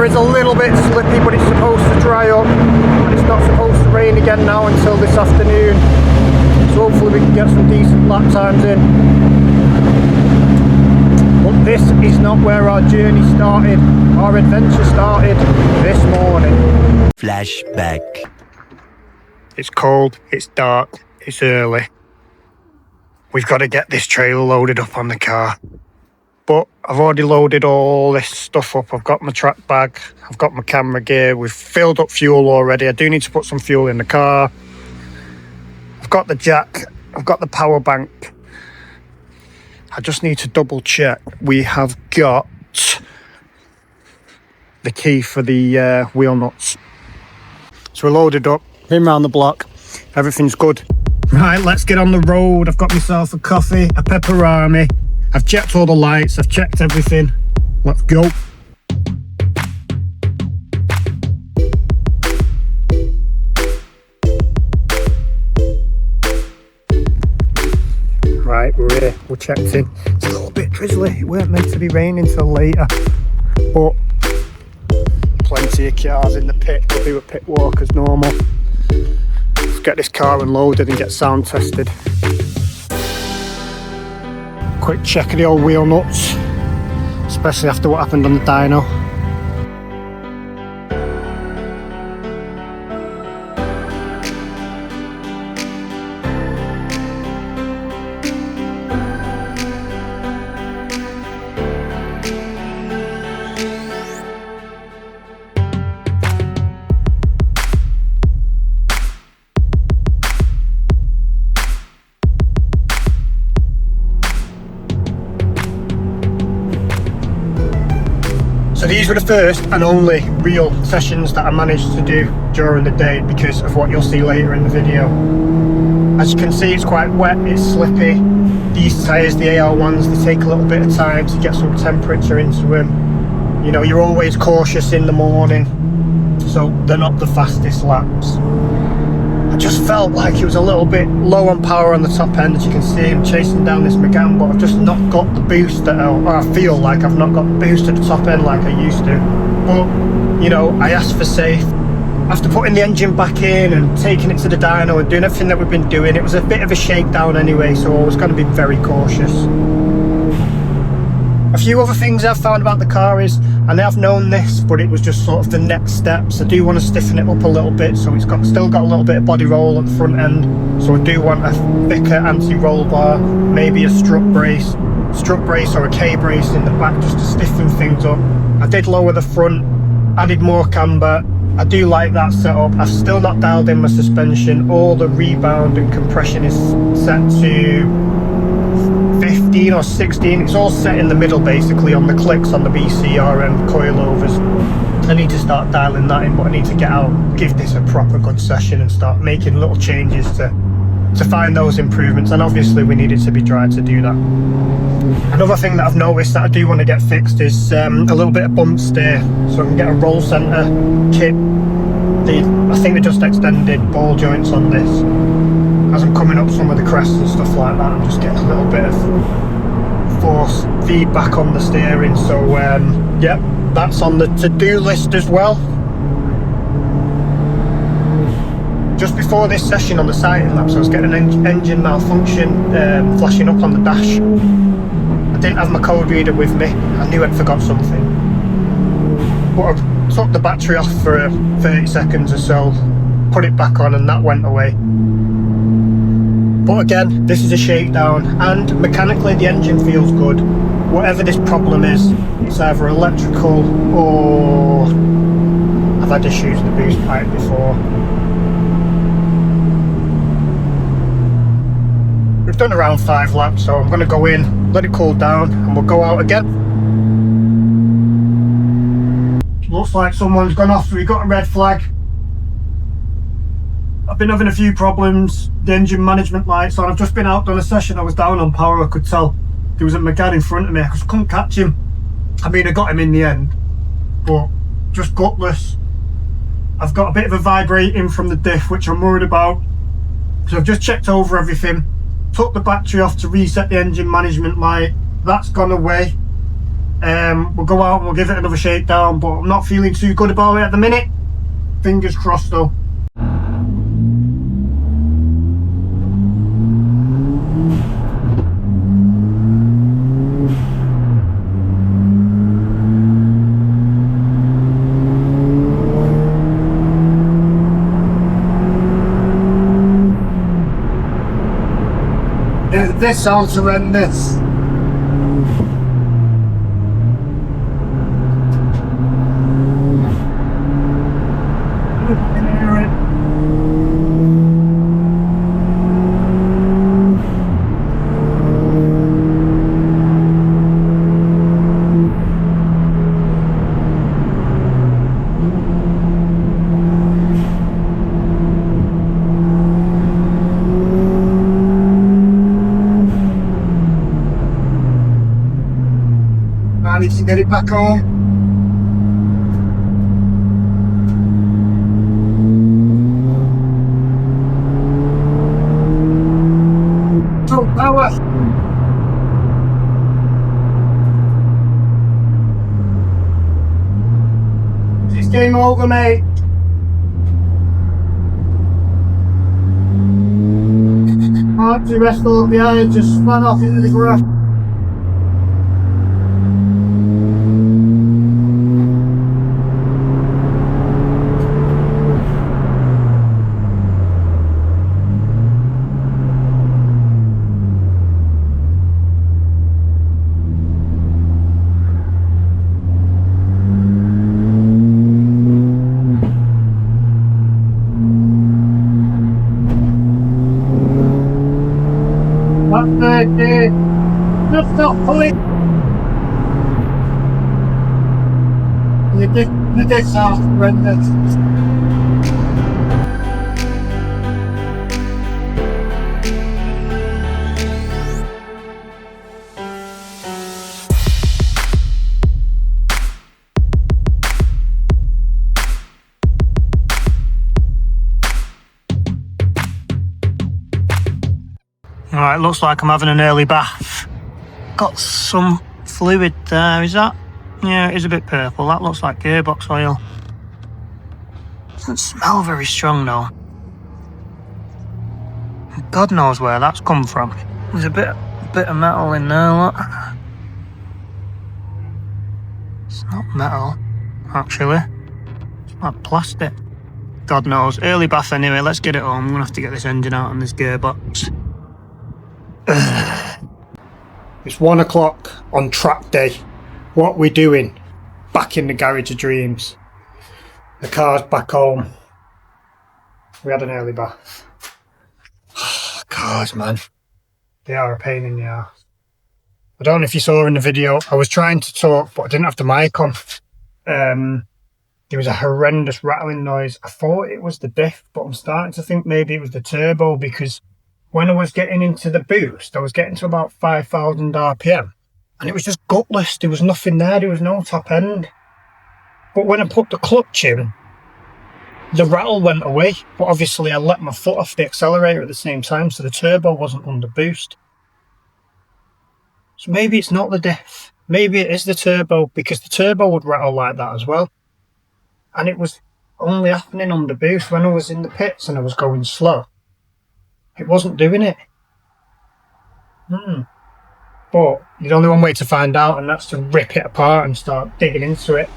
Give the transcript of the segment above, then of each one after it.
car is a little bit slippy, but it's supposed to dry up, and it's not supposed to rain again now until this afternoon, so hopefully we can get some decent lap times in. But this is not where our journey started. Our adventure started this morning. Flashback. It's cold, it's dark, it's early. We've got to get this trailer loaded up on the car. But I've already loaded all this stuff up. I've got my track bag, I've got my camera gear, we've filled up fuel already. I do need to put some fuel in the car. I've got the jack, I've got the power bank. I just need to double check. We have got the key for the wheel nuts. So we're loaded up, been round the block, everything's good. Right, let's get on the road. I've got myself a coffee, a pepperami. I've checked all the lights, I've checked everything. Let's go. Right, we're here, we're checked in. It's a little bit drizzly, it weren't meant to be raining till later. But plenty of cars in the pit, we'll do a pit walk as normal. Let's get this car unloaded and get sound tested. Quick check of the old wheel nuts, especially after what happened on the dyno. So these were the first and only real sessions that I managed to do during the day because of what you'll see later in the video. As you can see, it's quite wet, it's slippy. These tyres, the AR ones, they take a little bit of time to get some temperature into them. You know, you're always cautious in the morning, so they're not the fastest laps. I just felt like it was a little bit low on power on the top end. As you can see, I'm chasing down this Megane, but I've just not got the boost that I feel like I've not got the boost at the top end like I used to. But, you know, I asked for safe. After putting the engine back in and taking it to the dyno and doing everything that we've been doing, it was a bit of a shakedown anyway, so I was going to be very cautious. A few other things I've found about the car is, and I've known this, but it was just sort of the next steps. I do want to stiffen it up a little bit, so it's still got a little bit of body roll at the front end. So I do want a thicker anti-roll bar, maybe a strut brace or a K-brace in the back just to stiffen things up. I did lower the front, added more camber. I do like that setup. I've still not dialed in my suspension. All the rebound and compression is set to 15 or 16. It's all set in the middle basically on the clicks on the BCRM coilovers. I need to start dialing that in, but I need to get out, give this a proper good session and start making little changes to find those improvements, and obviously we need it to be dry to do that. Another thing that I've noticed that I do want to get fixed is a little bit of bump steer, so I can get a roll centre kit. I think they just extended ball joints on this. As I'm coming up some of the crests and stuff like that, I'm just getting a little bit of force feedback on the steering. So yeah, that's on the to-do list as well. Just before this session on the sighting laps, I was getting an engine malfunction flashing up on the dash. I didn't have my code reader with me. I knew I'd forgot something. But I took the battery off for 30 seconds or so, put it back on, and that went away. But again, this is a shakedown, and mechanically the engine feels good. Whatever this problem is, it's either electrical or I've had issues with the boost pipe before. We've done around 5 laps, so I'm going to go in, let it cool down, and we'll go out again. Looks like someone's gone off, so we got a red flag. I've been having a few problems, the engine management lights on. I've just been out, done a session, I was down on power. I could tell there was a Megane in front of me, I just couldn't catch him. I mean, I got him in the end, but just gutless. I've got a bit of a vibrating from the diff, which I'm worried about. So I've just checked over everything, took the battery off to reset the engine management light. That's gone away. We'll go out and we'll give it another shakedown, but I'm not feeling too good about it at the minute. Fingers crossed though. This sounds horrendous. I need to get it back home. Full power. It's game over, mate. Archie rest all behind, just spun off into the grass. Just stop pulling. You did sound horrendous. Alright, looks like I'm having an early bath. Got some fluid there, is that? Yeah, it is a bit purple. That looks like gearbox oil. Doesn't smell very strong though. God knows where that's come from. There's a bit of metal in there, look. It's not metal, actually. It's like plastic. God knows. Early bath anyway, let's get it home. I'm gonna have to get this engine out on this gearbox. It's 1 o'clock on track day. What we doing? Back in the garage of dreams. The car's back home. We had an early bath. Cars, man. They are a pain in the ass. I don't know if you saw in the video, I was trying to talk, but I didn't have the mic on. There was a horrendous rattling noise. I thought it was the diff, but I'm starting to think maybe it was the turbo, because when I was getting into the boost, I was getting to about 5,000 RPM. And it was just gutless. There was nothing there. There was no top end. But when I put the clutch in, the rattle went away. But obviously I let my foot off the accelerator at the same time, so the turbo wasn't under boost. So maybe it's not the diff. Maybe it is the turbo, because the turbo would rattle like that as well. And it was only happening under boost when I was in the pits and I was going slow. It wasn't doing it. But there's only one way to find out, and that's to rip it apart and start digging into it.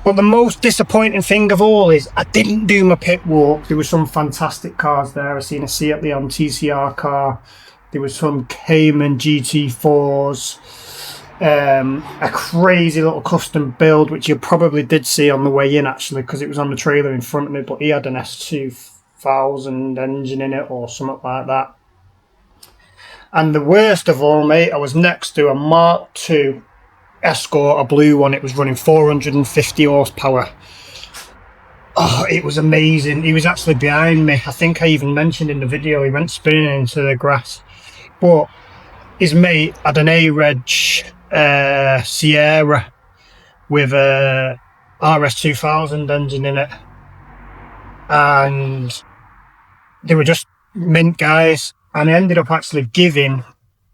But the most disappointing thing of all is I didn't do my pit walk. There were some fantastic cars there. I seen a Seat Leon TCR car. There was some Cayman GT4s. A crazy little custom build, which you probably did see on the way in actually, because it was on the trailer in front of me, but he had an S2000 engine in it or something like that. And the worst of all, mate, I was next to a Mark II Escort, a blue one. It was running 450 horsepower. Oh, it was amazing. He was actually behind me. I think I even mentioned in the video he went spinning into the grass. But his mate had an A-Reg Sierra with a RS2000 engine in it. And they were just mint guys. And I ended up actually giving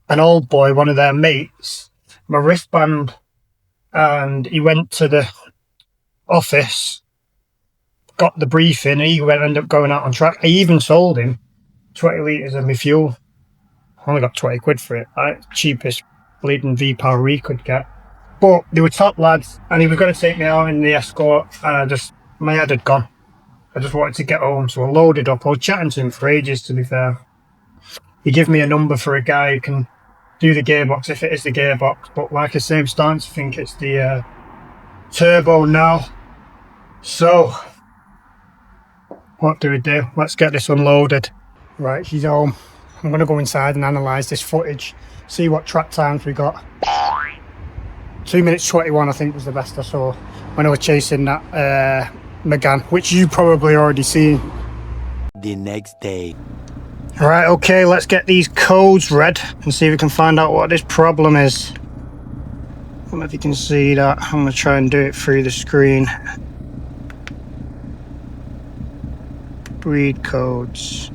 an old boy, one of their mates, my wristband and he went to the office, got the briefing, he ended up going out on track. I even sold him 20 litres of my fuel. I only got 20 quid for it, right? Cheapest bleeding V-Power he could get. But they were top lads, and he was going to take me out in the Escort, and my head had gone. I just wanted to get home, so I loaded up. I was chatting to him for ages, to be fair. He gave me a number for a guy who can do the gearbox, if it is the gearbox. But like I say, I'm starting to think it's the turbo now. So, what do we do? Let's get this unloaded. Right, he's home. I'm going to go inside and analyse this footage, see what track times we got. 2 minutes 21 I think was the best I saw when I was chasing that Megane, which you probably already seen. The next day. Right, okay, let's get these codes read and see if we can find out what this problem is. I don't know if you can see that. I'm going to try and do it through the screen. Breed codes.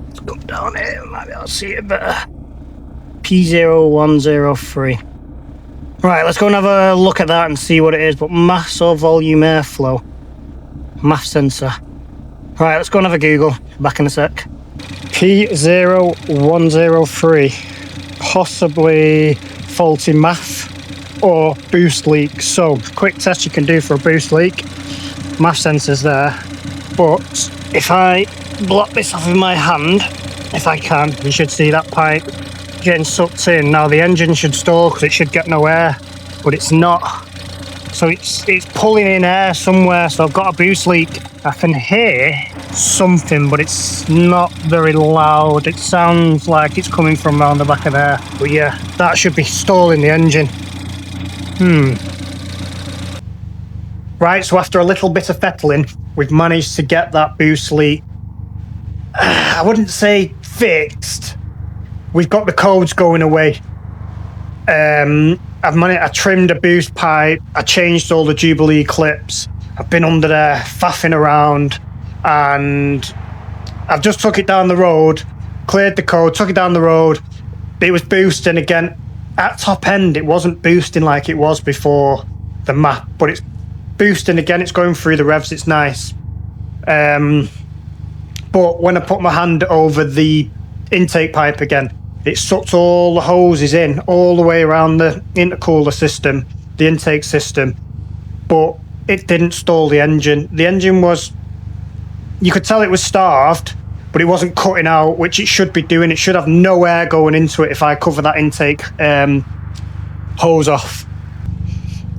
Let's come down here, maybe I'll see it better. P0103. Right, let's go and have a look at that and see what it is. But mass or volume airflow? Mass sensor. Right, let's go and have a Google. Back in a sec. P0103. Possibly faulty math or boost leak. So, quick test you can do for a boost leak. Mass sensor's there. But if I block this off with my hand, if I can, you should see that pipe getting sucked in. Now the engine should stall because it should get no air, but it's not. So it's pulling in air somewhere, so I've got a boost leak. I can hear something, but it's not very loud. It sounds like it's coming from around the back of there. But yeah, that should be stalling the engine. Right, so after a little bit of fettling, we've managed to get that boost leak, I wouldn't say fixed. We've got the codes going away. I trimmed a boost pipe. I changed all the Jubilee clips. I've been under there faffing around, and I've just took it down the road, cleared the code, took it down the road. It was boosting again. At top end, it wasn't boosting like it was before the map, but it's boosting again. It's going through the revs. It's nice. But when I put my hand over the intake pipe again, it sucked all the hoses in all the way around the intercooler system, the intake system, but it didn't stall the engine. The engine was, you could tell it was starved, but it wasn't cutting out, which it should be doing. It should have no air going into it if I cover that intake hose off.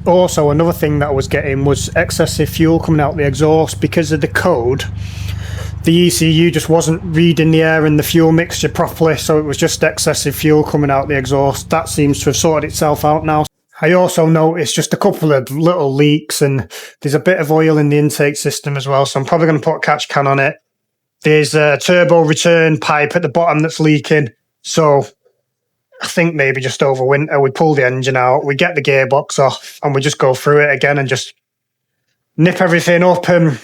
Also, another thing that I was getting was excessive fuel coming out the exhaust because of the code. The ECU just wasn't reading the air and the fuel mixture properly, so it was just excessive fuel coming out the exhaust. That seems to have sorted itself out now. I also noticed just a couple of little leaks, and there's a bit of oil in the intake system as well, so I'm probably going to put a catch can on it. There's a turbo return pipe at the bottom that's leaking, so I think maybe just over winter we pull the engine out, we get the gearbox off, and we just go through it again and just nip everything up and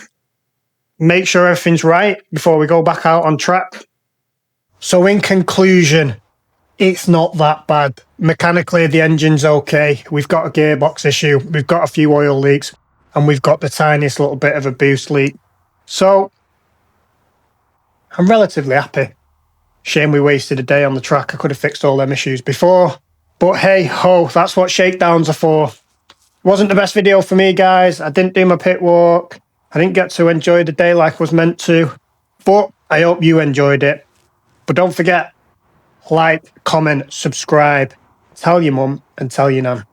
make sure everything's right before we go back out on track. So in conclusion, it's not that bad. Mechanically, the engine's okay. We've got a gearbox issue. We've got a few oil leaks, and we've got the tiniest little bit of a boost leak. So I'm relatively happy. Shame we wasted a day on the track. I could have fixed all them issues before. But hey ho, that's what shakedowns are for. Wasn't the best video for me, guys. I didn't do my pit walk. I didn't get to enjoy the day like I was meant to, but I hope you enjoyed it. But don't forget, like, comment, subscribe, tell your mum and tell your nan.